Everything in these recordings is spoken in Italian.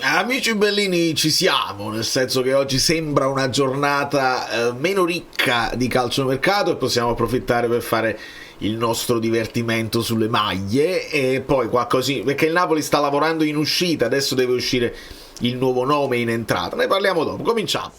Amici bellini, ci siamo, nel senso che oggi sembra una giornata meno ricca di calciomercato e possiamo approfittare per fare il nostro divertimento sulle maglie e poi qualcosì, perché il Napoli sta lavorando in uscita, adesso deve uscire il nuovo nome in entrata, ne parliamo dopo, cominciamo.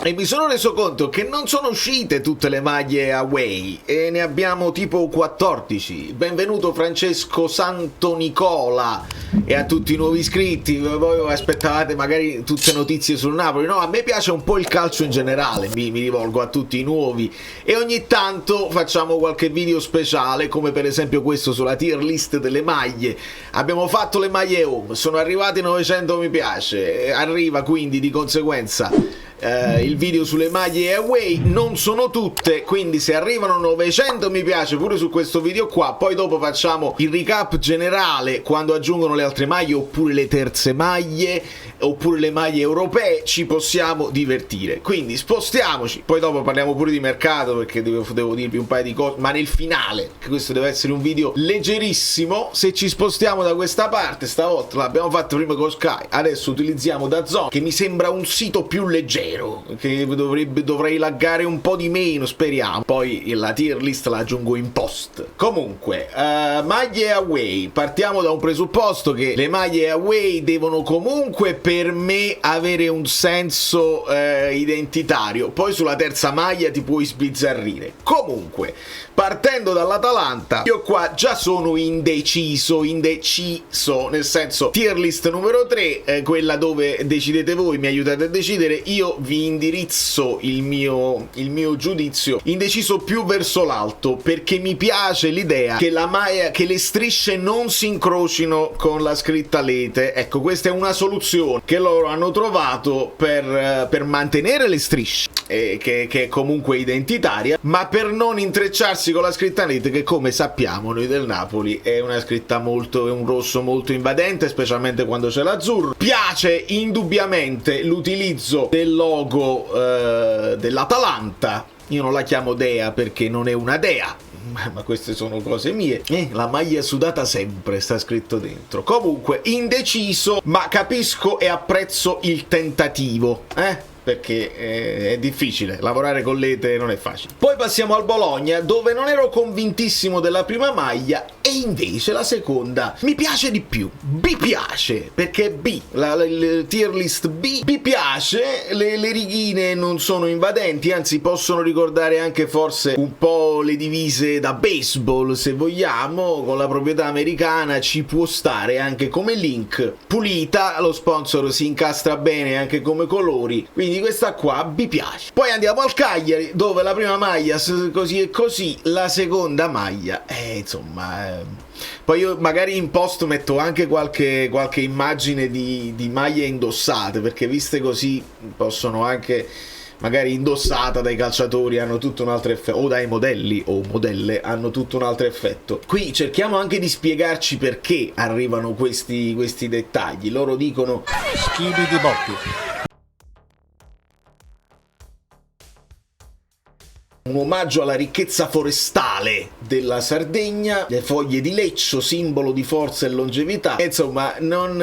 E mi sono reso conto che non sono uscite tutte le maglie away e ne abbiamo tipo 14. Benvenuto Francesco Santonicola e a tutti i nuovi iscritti. Voi aspettavate magari tutte notizie sul Napoli. No, a me piace un po' il calcio in generale, mi rivolgo a tutti i nuovi e ogni tanto facciamo qualche video speciale, come per esempio questo sulla tier list delle maglie. Abbiamo fatto le maglie home, sono arrivati 900 mi piace, arriva quindi di conseguenza il video sulle maglie away. Non sono tutte, quindi se arrivano 900 mi piace pure su questo video qua, poi dopo facciamo il recap generale quando aggiungono le altre maglie oppure le terze maglie oppure le maglie europee, ci possiamo divertire, quindi spostiamoci, poi dopo parliamo pure di mercato perché devo dirvi un paio di cose, ma nel finale, che questo deve essere un video leggerissimo. Se ci spostiamo da questa parte, stavolta l'abbiamo fatto prima con Sky, adesso utilizziamo DAZN, che mi sembra un sito più leggero, che dovrei laggare un po' di meno, speriamo. Poi la tier list la aggiungo in post. Comunque, maglie away, partiamo da un presupposto che le maglie away devono comunque per me avere un senso identitario, poi sulla terza maglia ti puoi sbizzarrire. Comunque, partendo dall'Atalanta, io qua già sono indeciso, nel senso tier list numero 3, quella dove decidete voi, mi aiutate a decidere, io vi indirizzo il mio giudizio, indeciso più verso l'alto, perché mi piace l'idea che la maglia, che le strisce non si incrocino con la scritta Lete. Ecco, questa è una soluzione che loro hanno trovato per mantenere le strisce, che è comunque identitaria, ma per non intrecciarsi con la scritta Lete, che come sappiamo noi del Napoli è una scritta molto, è un rosso molto invadente, specialmente quando c'è l'azzurro. Piace indubbiamente l'utilizzo del logo dell'Atalanta. Io non la chiamo dea perché non è una dea, ma queste sono cose mie. La maglia sudata sempre sta scritto dentro. Comunque indeciso, ma capisco e apprezzo il tentativo, perché è difficile, lavorare con Lete non è facile. Poi passiamo al Bologna, dove non ero convintissimo della prima maglia e invece la seconda mi piace di più. B piace, perché B, la tier list B piace, le righine non sono invadenti, anzi possono ricordare anche forse un po' le divise da baseball, se vogliamo, con la proprietà americana ci può stare anche come link. Pulita, lo sponsor si incastra bene anche come colori, quindi questa qua vi piace. Poi andiamo al Cagliari, dove la prima maglia così e così, la seconda maglia insomma poi io magari in post metto anche qualche immagine di maglie indossate, perché viste così possono anche magari indossata dai calciatori hanno tutto un altro effetto, o dai modelli o modelle hanno tutto un altro effetto. Qui cerchiamo anche di spiegarci perché arrivano questi dettagli. Loro dicono schimi di botti, un omaggio alla ricchezza forestale della Sardegna, le foglie di leccio, simbolo di forza e longevità. Insomma, non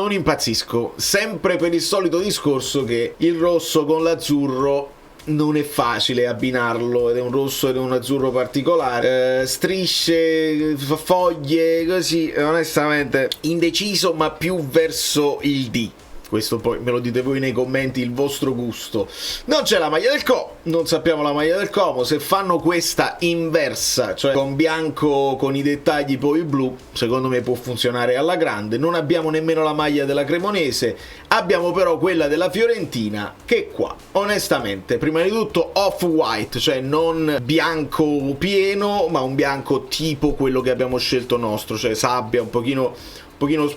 impazzisco, sempre per il solito discorso che il rosso con l'azzurro non è facile abbinarlo, ed è un rosso ed è un azzurro particolare, strisce, foglie, così, onestamente indeciso, ma più verso il D. Questo poi me lo dite voi nei commenti, il vostro gusto. Non c'è la maglia del Como, non sappiamo la maglia del Como. Se fanno questa inversa, cioè con bianco con i dettagli poi blu, secondo me può funzionare alla grande. Non abbiamo nemmeno la maglia della Cremonese, abbiamo però quella della Fiorentina, che qua onestamente prima di tutto off-white, cioè non bianco pieno ma un bianco tipo quello che abbiamo scelto nostro, cioè sabbia, un pochino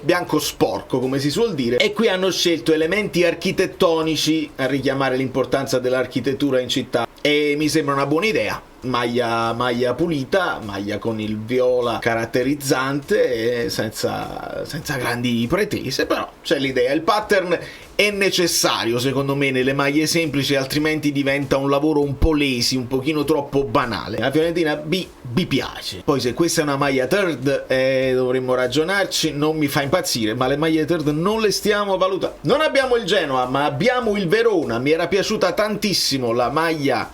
bianco sporco, come si suol dire. E qui hanno scelto elementi architettonici a richiamare l'importanza dell'architettura in città e mi sembra una buona idea. Maglia pulita, maglia con il viola caratterizzante e senza grandi pretese, però c'è l'idea. Il pattern è necessario secondo me nelle maglie semplici, altrimenti diventa un lavoro un po' lazy, un pochino troppo banale. La Fiorentina B vi piace. Poi se questa è una maglia third dovremmo ragionarci, non mi fa impazzire, ma le maglie third non le stiamo valutando. Non abbiamo il Genoa, ma abbiamo il Verona. Mi era piaciuta tantissimo la maglia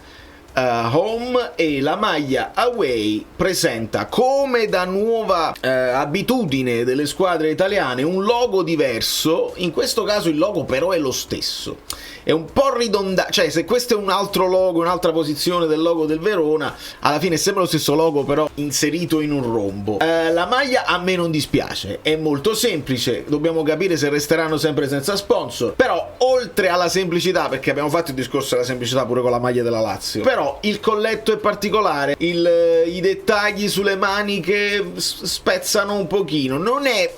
home, e la maglia away presenta, come da nuova abitudine delle squadre italiane, un logo diverso. In questo caso il logo però è lo stesso, è un po' ridondante, cioè se questo è un altro logo, un'altra posizione del logo del Verona, alla fine sembra lo stesso logo però inserito in un rombo. La maglia a me non dispiace, è molto semplice, dobbiamo capire se resteranno sempre senza sponsor, però oltre alla semplicità, perché abbiamo fatto il discorso della semplicità pure con la maglia della Lazio, però il colletto è particolare, i dettagli sulle maniche spezzano un pochino, non è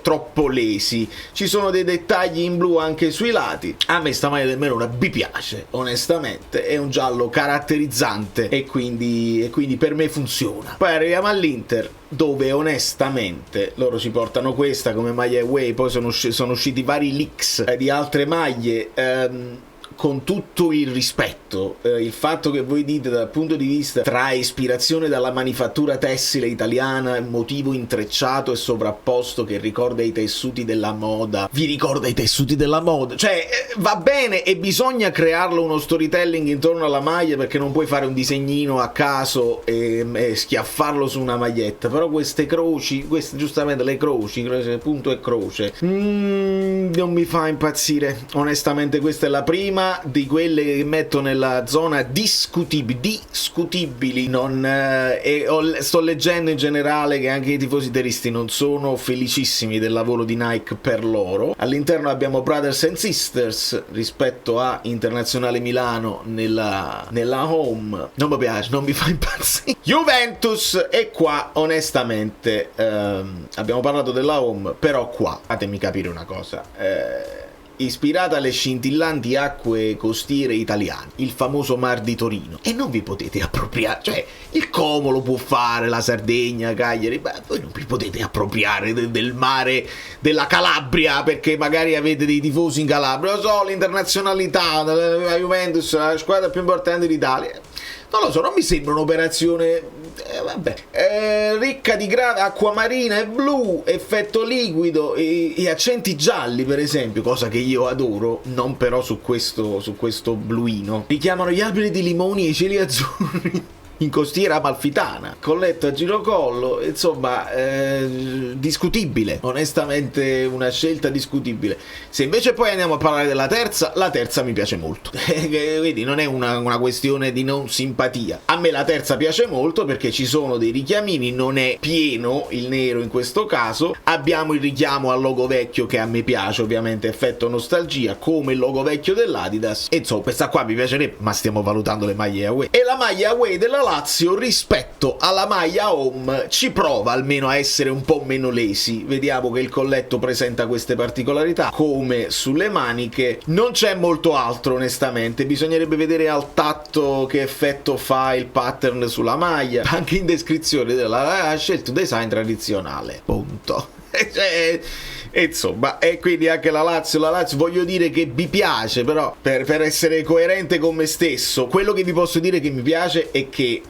troppo lesi, ci sono dei dettagli in blu anche sui lati. A me sta maglia del Verona vi piace, onestamente, è un giallo caratterizzante e quindi per me funziona. Poi arriviamo all'Inter, dove onestamente loro ci portano questa come maglia away, poi sono usciti vari leaks di altre maglie. Con tutto il rispetto, il fatto che voi dite dal punto di vista trae ispirazione dalla manifattura tessile italiana, motivo intrecciato e sovrapposto che ricorda i tessuti della moda, vi ricorda i tessuti della moda, cioè va bene, e bisogna crearlo uno storytelling intorno alla maglia, perché non puoi fare un disegnino a caso e schiaffarlo su una maglietta, però queste croci, giustamente le croci, punto e croce, non mi fa impazzire, onestamente. Questa è la prima di quelle che metto nella zona discutibili. Sto leggendo in generale che anche i tifosi interisti non sono felicissimi del lavoro di Nike per loro. All'interno abbiamo Brothers and Sisters rispetto a Internazionale Milano nella home, non mi piace, non mi fa impazzire. Juventus, e qua onestamente abbiamo parlato della home, però qua fatemi capire una cosa, ispirata alle scintillanti acque costiere italiane, il famoso Mar di Torino, e non vi potete appropriare, cioè il Como lo può fare, la Sardegna, Cagliari, ma voi non vi potete appropriare del mare della Calabria perché magari avete dei tifosi in Calabria. Lo so, l'internazionalità, la Juventus, la squadra più importante d'Italia, non lo so, non mi sembra un'operazione ricca di acqua marina e blu, effetto liquido e accenti gialli, per esempio, cosa che io adoro, non però su questo bluino. Richiamano gli alberi di limoni e i cieli azzurri in costiera amalfitana, colletto a girocollo, insomma, discutibile, onestamente una scelta discutibile. Se invece poi andiamo a parlare della terza, la terza mi piace molto, quindi non è una questione di non simpatia, a me la terza piace molto perché ci sono dei richiamini, non è pieno il nero in questo caso, abbiamo il richiamo al logo vecchio che a me piace, ovviamente effetto nostalgia, come il logo vecchio dell'Adidas, e insomma questa qua mi piacerebbe, ma stiamo valutando le maglie away, e la maglia away della Lazio rispetto alla maglia home ci prova almeno a essere un po' meno lesi. Vediamo che il colletto presenta queste particolarità, come sulle maniche non c'è molto altro onestamente, bisognerebbe vedere al tatto che effetto fa il pattern sulla maglia. Anche in descrizione ha scelto un design tradizionale, punto. Insomma, e quindi anche la Lazio voglio dire che vi piace, però per essere coerente con me stesso, quello che vi posso dire che mi piace è che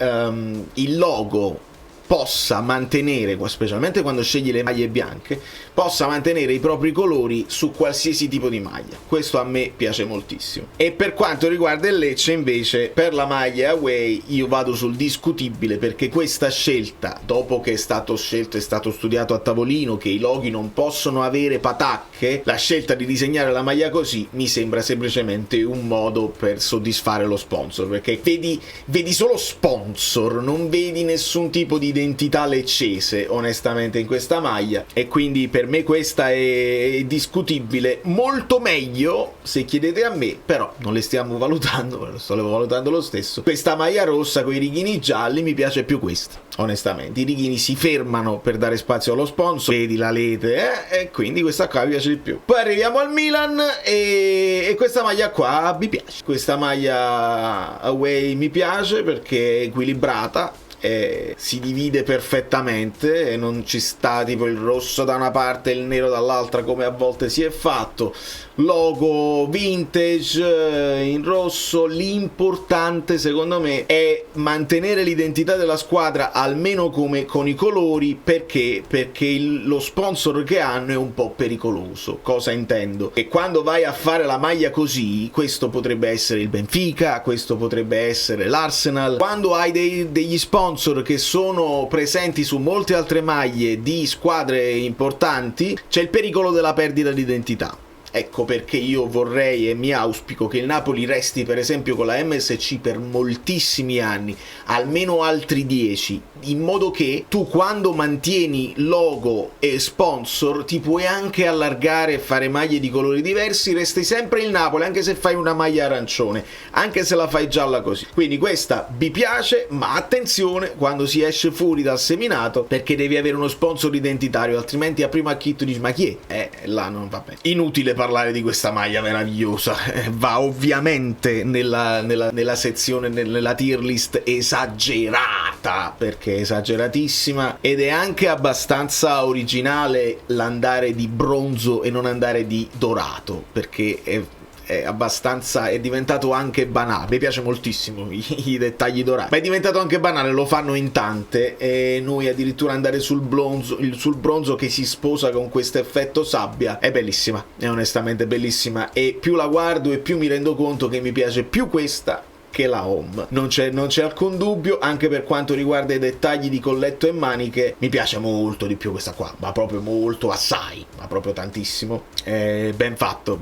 il logo possa mantenere, specialmente quando scegli le maglie bianche, possa mantenere i propri colori su qualsiasi tipo di maglia. Questo a me piace moltissimo. E per quanto riguarda il Lecce invece, per la maglia away io vado sul discutibile, perché questa scelta, dopo che è stato scelto e stato studiato a tavolino che i loghi non possono avere patacche, la scelta di disegnare la maglia così mi sembra semplicemente un modo per soddisfare lo sponsor, perché vedi solo sponsor, non vedi nessun tipo di identità leccese onestamente in questa maglia, e quindi per me questa è discutibile. Molto meglio, se chiedete a me, però non le stiamo valutando, lo sto valutando lo stesso, questa maglia rossa con i righini gialli mi piace più questa, onestamente. I righini si fermano per dare spazio allo sponsor, vedi la lete, e quindi questa qua mi piace di più. Poi arriviamo al Milan e questa maglia qua mi piace, questa maglia away mi piace perché è equilibrata, si divide perfettamente e non ci sta tipo il rosso da una parte e il nero dall'altra come a volte si è fatto. Logo vintage in rosso. L'importante secondo me è mantenere l'identità della squadra almeno come con i colori, perché lo sponsor che hanno è un po' pericoloso. Cosa intendo? E quando vai a fare la maglia così, questo potrebbe essere il Benfica, questo potrebbe essere l'Arsenal. Quando hai degli sponsor che sono presenti su molte altre maglie di squadre importanti, c'è il pericolo della perdita di identità. Ecco perché io vorrei e mi auspico che il Napoli resti per esempio con la MSC per moltissimi anni, almeno altri 10, in modo che tu quando mantieni logo e sponsor ti puoi anche allargare e fare maglie di colori diversi, resti sempre il Napoli anche se fai una maglia arancione, anche se la fai gialla così. Quindi questa vi piace, ma attenzione quando si esce fuori dal seminato, perché devi avere uno sponsor identitario, altrimenti a primo acchito dici ma chi è? Là non va bene. Inutile parlare di questa maglia meravigliosa, va ovviamente nella sezione, nella tier list esagerata, perché è esageratissima, ed è anche abbastanza originale l'andare di bronzo e non andare di dorato, perché è diventato anche banale. Mi piace moltissimo i dettagli dorati, ma è diventato anche banale, lo fanno in tante, e noi addirittura andare sul bronzo che si sposa con questo effetto sabbia è bellissima, è onestamente bellissima, e più la guardo e più mi rendo conto che mi piace più questa che la home. Non c'è alcun dubbio. Anche per quanto riguarda i dettagli di colletto e maniche mi piace molto di più questa qua, ma proprio molto, assai, ma proprio tantissimo. Ben fatto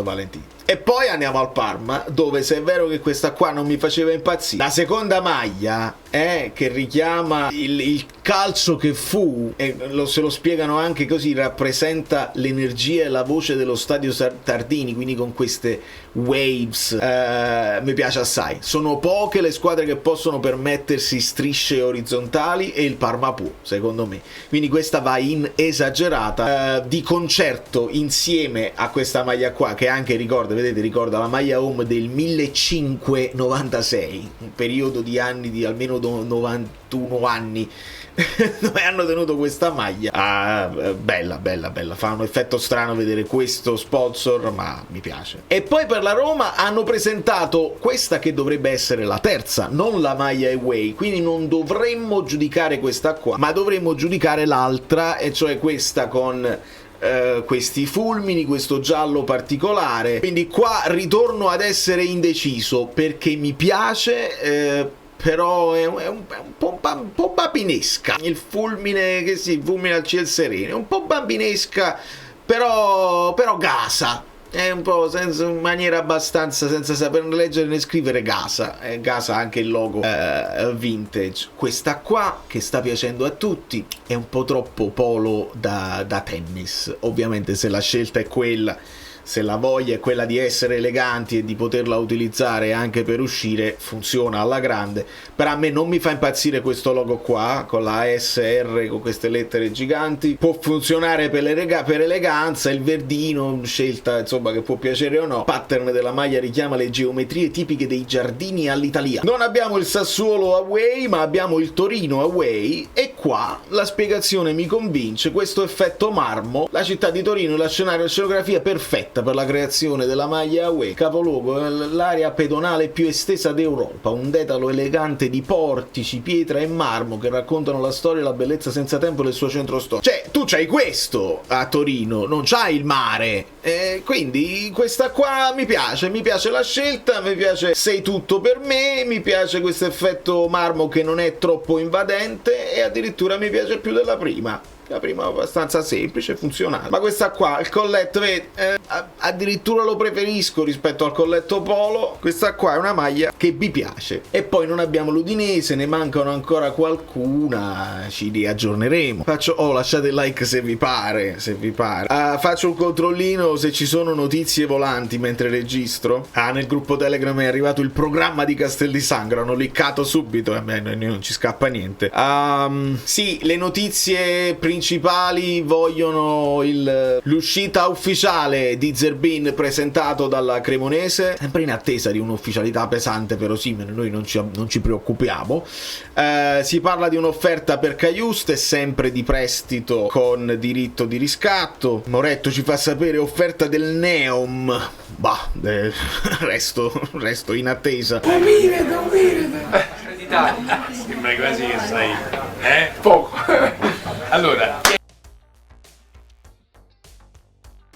Valentino. E poi andiamo al Parma, dove se è vero che questa qua non mi faceva impazzire, la seconda maglia che richiama il calcio che fu, e se lo spiegano anche così, rappresenta l'energia e la voce dello stadio Tardini, quindi con queste waves, mi piace assai. Sono poche le squadre che possono permettersi strisce orizzontali e il Parma può, secondo me, quindi questa va in esagerata, di concerto insieme a questa maglia qua, che anche ricorda la maglia home del 1596, un periodo di anni di almeno 91 anni dove hanno tenuto questa maglia. Bella, fa un effetto strano vedere questo sponsor, ma mi piace. E poi per la Roma hanno presentato questa che dovrebbe essere la terza, non la maglia away, quindi non dovremmo giudicare questa qua, ma dovremmo giudicare l'altra, e cioè questa con questi fulmini, questo giallo particolare. Quindi qua ritorno ad essere indeciso, perché mi piace, però è un po' bambinesca. Il fulmine che si fulmina al ciel sereno è un po' bambinesca, però gasa. È un po' in maniera abbastanza, senza saper leggere né scrivere, gasa anche il logo vintage. Questa qua, che sta piacendo a tutti, è un po' troppo polo da tennis. Ovviamente se la scelta è quella, se la voglia è quella di essere eleganti e di poterla utilizzare anche per uscire, funziona alla grande. Però a me non mi fa impazzire questo logo qua con la SR con queste lettere giganti. Può funzionare per eleganza, il verdino, scelta insomma che può piacere o no. Il pattern della maglia richiama le geometrie tipiche dei giardini all'italiana. Non abbiamo il Sassuolo away, ma abbiamo il Torino away, e qua la spiegazione mi convince. Questo effetto marmo, la città di Torino, la scenografia perfetta per la creazione della maglia away, capoluogo, l'area pedonale più estesa d'Europa, un detalo elegante di portici, pietra e marmo che raccontano la storia e la bellezza senza tempo del suo centro storico. Cioè, tu c'hai questo a Torino, non c'hai il mare, quindi questa qua mi piace la scelta, mi piace, sei tutto per me, mi piace questo effetto marmo che non è troppo invadente, e addirittura mi piace più della prima. La prima è abbastanza semplice, funzionale, ma questa qua, il colletto, addirittura lo preferisco rispetto al colletto polo. Questa qua è una maglia che mi piace. E poi non abbiamo l'Udinese, ne mancano ancora qualcuna, ci riaggiorneremo. Lasciate il like se vi pare, faccio un controllino se ci sono notizie volanti mentre registro. Nel gruppo Telegram è arrivato il programma di Castel di Sangro, hanno liccato subito, a me non ci scappa niente. Sì, le notizie principali principali vogliono l'uscita ufficiale di Zerbin presentato dalla Cremonese, sempre in attesa di un'ufficialità pesante per Osimhen. Noi non ci preoccupiamo. Si parla di un'offerta per Cajuste, sempre di prestito con diritto di riscatto. Moretto ci fa sapere offerta del Neom. Bah, resto in attesa. Sembra quasi che sai, poco. Allora.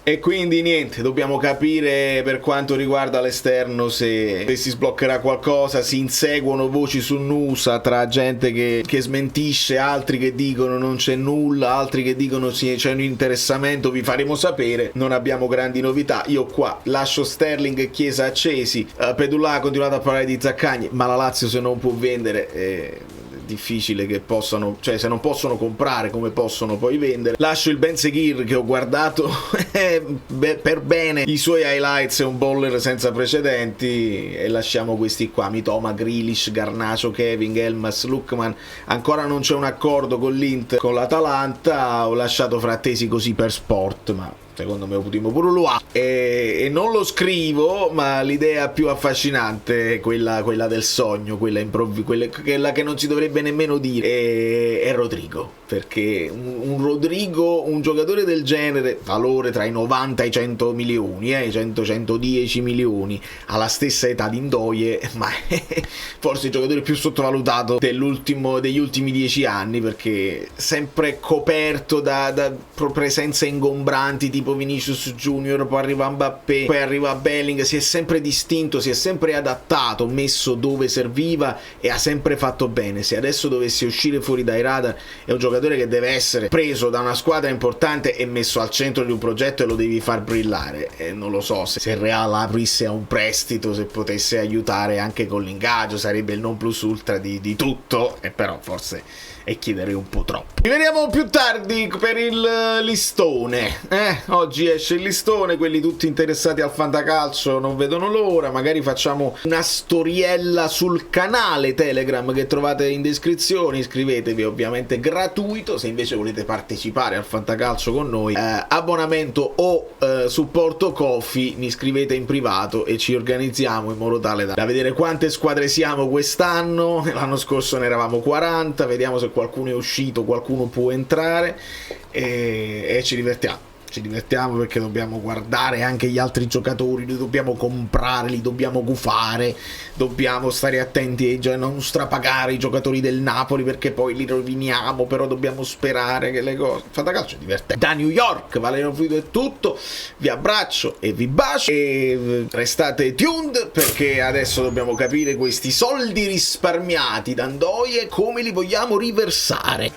E quindi niente, dobbiamo capire per quanto riguarda l'esterno se si sbloccherà qualcosa. Si inseguono voci su Nusa tra gente che smentisce, altri che dicono non c'è nulla, altri che dicono sì, c'è un interessamento. Vi faremo sapere, non abbiamo grandi novità. Io qua lascio Sterling e Chiesa accesi. Pedulà ha continuato a parlare di Zaccagni, ma la Lazio se non può vendere difficile che possano, cioè se non possono comprare come possono poi vendere. Lascio il Benseghir che ho guardato per bene i suoi highlights, è un bowler senza precedenti, e lasciamo questi qua: Mitoma, Grealish, Garnacho, Kevin, Elmas, Lukman. Ancora non c'è un accordo con l'Inter, con l'Atalanta. Ho lasciato Frattesi così per sport, ma secondo me lo potremmo pure lui. E non lo scrivo, ma l'idea più affascinante è quella del sogno, quella che non si dovrebbe nemmeno dire, è Rodrigo. Perché un Rodrigo, un giocatore del genere, valore tra i 90 e i 100 milioni, 110 milioni, alla stessa età di Ndoye, ma è forse il giocatore più sottovalutato degli ultimi 10 anni, perché sempre coperto da presenze ingombranti tipo Vinicius Junior, poi arriva Mbappé, poi arriva Belling. Si è sempre distinto, si è sempre adattato, messo dove serviva e ha sempre fatto bene. Se adesso dovesse uscire fuori dai radar, è un giocatore che deve essere preso da una squadra importante e messo al centro di un progetto, e lo devi far brillare. E non lo so se il Real aprisse a un prestito, se potesse aiutare anche con l'ingaggio, sarebbe il non plus ultra di tutto, e però forse è chiedere un po' troppo. Ci vediamo più tardi per il listone. Oggi esce il listone, quelli tutti interessati al fantacalcio non vedono l'ora. Magari facciamo una storiella sul canale Telegram che trovate in descrizione. Iscrivetevi, ovviamente gratuito. Se invece volete partecipare al fantacalcio con noi, abbonamento o supporto Ko-fi, mi scrivete in privato e ci organizziamo in modo tale da vedere quante squadre siamo quest'anno. L'anno scorso ne eravamo 40, vediamo se qualcuno è uscito, qualcuno può entrare, e ci divertiamo perché dobbiamo guardare anche gli altri giocatori, li dobbiamo comprare, li dobbiamo gufare, dobbiamo stare attenti a non strapagare i giocatori del Napoli perché poi li roviniamo, però dobbiamo sperare che le cose... Fantacalcio è divertente. Da New York, Valerio Frido è tutto, vi abbraccio e vi bacio, e restate tuned perché adesso dobbiamo capire questi soldi risparmiati da Ndoye come li vogliamo riversare.